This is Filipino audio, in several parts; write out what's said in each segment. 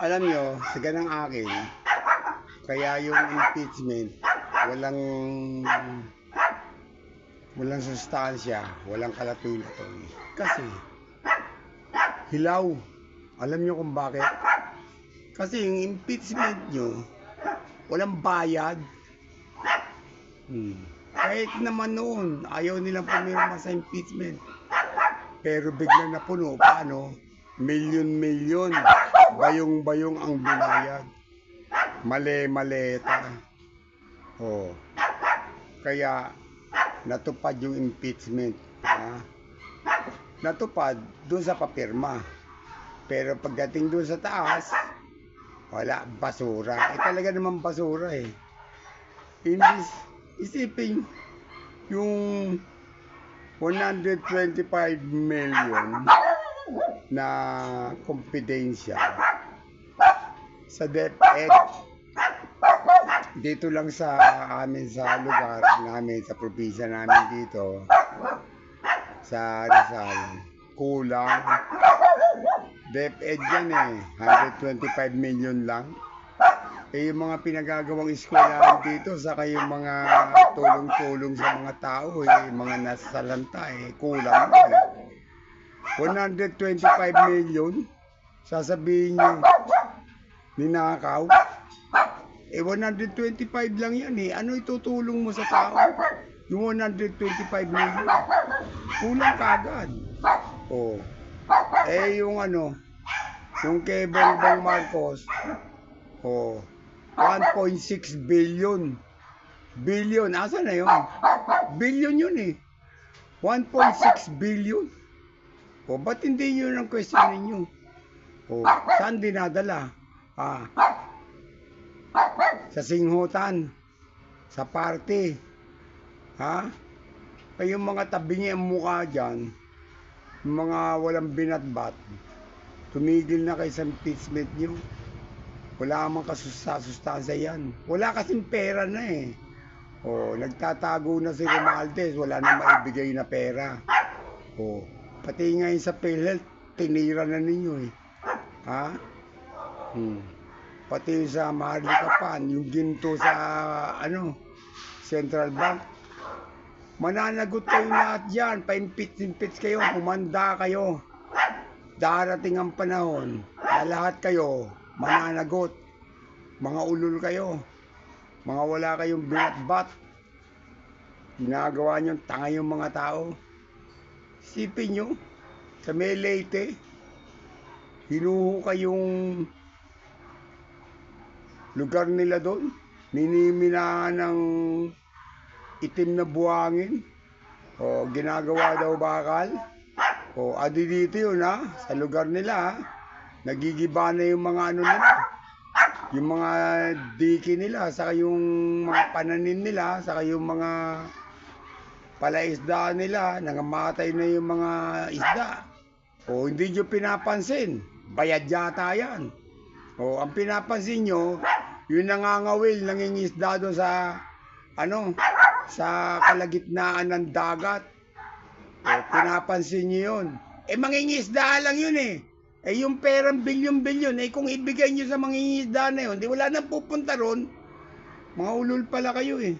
Alam nyo, sa ganang akin, kaya yung impeachment, walang walang sustansya, walang kalatulong. Kasi, hilaw. Alam nyo kung bakit? Kasi yung impeachment nyo, walang bayad. Kahit naman noon, ayaw nilang pumirma sa impeachment. Pero biglang napuno, paano? Milyon-milyon, bayong-bayong ang binayad. Mali-maleta. Oh. Kaya natupad yung impeachment. Ha? Natupad doon sa papirma. Pero pagdating doon sa taas, wala, basura. Talaga naman basura eh. Imbis, isipin yung 125 million na confidential sa DepEd dito lang sa amin, sa lugar namin, sa probinsya namin dito sa Rizal, kulang. DepEd yan eh, 125 million lang. Eh yung mga pinagagawang eskwelahan dito, saka yung mga tulong-tulong sa mga tao, eh, mga nasalanta eh, kulang. 125 million, sasabihin nyo, ninakaw. Eh 125 lang yan eh, ano itutulong mo sa tao? Yung 125 million, kulang kagad. Oh. Eh yung ano, yung kay Bongbong Marcos, oh, 1.6 billion. Billion, asa na yun? Billion yun eh. 1.6 billion. O, ba't hindi yun ang question ninyo? O, saan dinadala? Sa singhutan. Sa party. Ha? Kayong mga tabingi ang mukha dyan, mga walang binatbat, tumigil na kayo sa impeachment nyo. Wala mang kasustansya yan. Wala kasing pera na eh. O, nagtatago na si Romualdez, wala na maibigay na pera. O, pati ngayon sa PhilHealth, tinira na ninyo eh. Ha? Pati sa Maharlika Pan, yung ginto sa ano, Central Bank. Mananagot kayo lahat dyan, pa-impeach kayo, kumanda kayo. Darating ang panahon na lahat kayo mananagot. Mga ulol kayo. Mga wala kayong binatbat. Ginagawa nyo, tanga yung mga tao. Isipin nyo, sa Leyte, hinuho kayong lugar nila doon. Miniminahan ng itim na buhangin. O, ginagawa daw bakal. O, adi dito yun ha, sa lugar nila ha. Nagigiba na yung mga ano nila. Yung mga diki nila, saka yung mga pananin nila, saka yung mga palaisda nila, nangamatay na yung mga isda. O, hindi nyo pinapansin. Bayad yata yan. O, ang pinapansin nyo, yung nangangawil, nangingisda doon sa, ano, sa kalagitnaan ng dagat. O, pinapansin nyo yun. Eh, mangingisda lang yun eh. Eh, yung perang bilyon-bilyon, eh, kung ibigay nyo sa mangingisda na yun, di wala nang pupunta ron. Mga ulol pala kayo eh.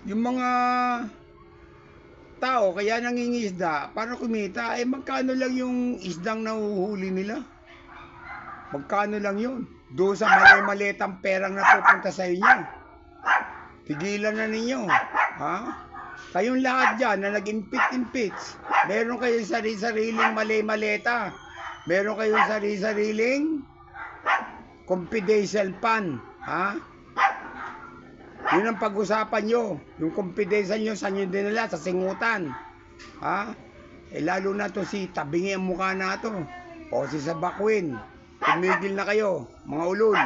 Yung mga tao, kaya nangingisda, para kumita, eh, magkano lang yung isdang nahuhuli nila? Magkano lang yun? Doon sa mali-malitang perang napupunta sa inyo. Tigilan na ninyo. Ha? Kayong lahat dyan na nag-impeach, meron kayong sarili-sariling mali-maleta. Meron kayong sarili-sariling confidential fund. Ha? Yun ang pag-usapan nyo. Yung confidential nyo, saan nyo dinala? Sa singutan. Ha? Eh lalo na to si tabingi ang mukha na to. O si Sabakwin. Tumigil na kayo, mga ulol.